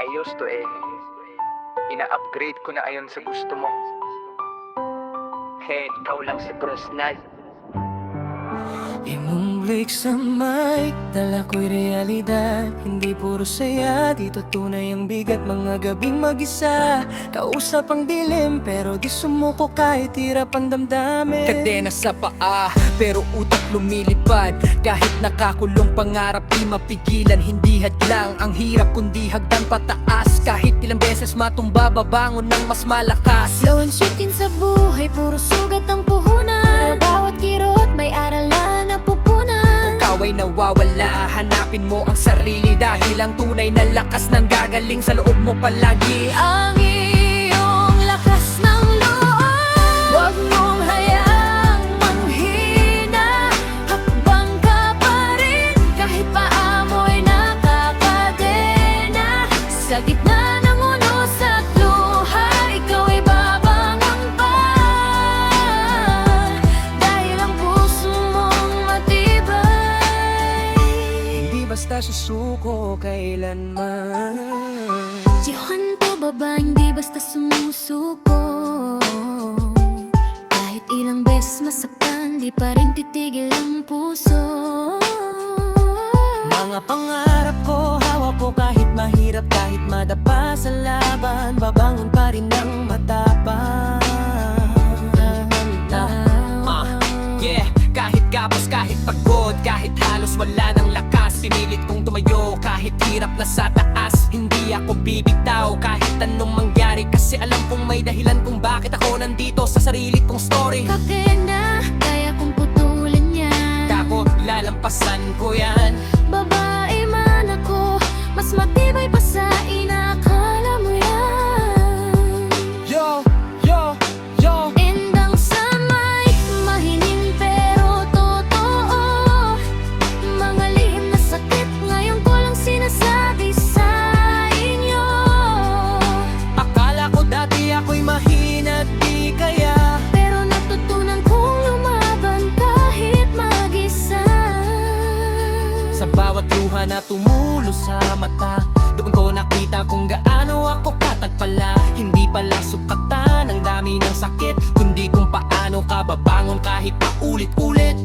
ayos to eh. Ina-upgrade ko na ayon sa gusto mo. Hey, ikaw lang si Brosnad. Imong break sa mic, dala ko'y realidad. Hindi puro saya, dito tunay ang bigat. Mga gabing mag-isa, kausap ang dilim, pero di sumuko kahit hirap ang damdamin. Kadena sa paa, pero utak lumilipad. Kahit nakakulong pangarap di mapigilan. Hindi hadlang ang hirap kundi hagdan pataas. Kahit ilang beses matumba, babangon ng mas malakas. Slow and shifting sa buhay, puro sugat ang puhunan. Bawat kirot may aral na napupunan. Ikaw ay nawawala, hanapin mo ang sarili. Dahil ang tunay na lakas nang gagaling sa loob mo palagi. Ang iyong lakas ng loob, huwag mong hayaang manghina. Hakbang ka pa rin, kahit paamoy nakakadena. Sa gitna ng unos at luha, ikaw ay babangon pa. Dahil ang puso mong matibay. Hindi basta susuko kailanman. Jihan to baba, hindi basta sumusuko. Kahit ilang beses masaktan, di pa rin titigil ang puso. Mga pangarap ko, hawak ko kahit mahirap, kahit madapa sa laban. Babangon pa rin ng matapang. Yeah, kahit kapos, kahit pagod, kahit halos wala ng lakas. Pinilit kong tumayo kahit hirap na sa taas. Hindi ako bibitaw kahit anong mangyari, kasi alam kong may dahilan kung bakit ako nandito sa sarili kong story. Kakena, kaya kong putulin yan. Kako, lalampasan ko yan. Babae man ako, mas matibay pa sa inakala mo yan. Yo, yo, yo. Endang sa mic, mahining pero totoo. Mga lihim na sakit, ngayon ko lang sinasabi sa inyo. Akala ko dati ako'y mahina at di kaya. Pero natutunan kong lumaban kahit mag-isa. Sa bawat luha na tumulo sa mata, doon ko nakita kung gaano ako katag pala. Hindi pala sukatan ang dami ng sakit, kundi kung paano ka babangon kahit paulit-ulit.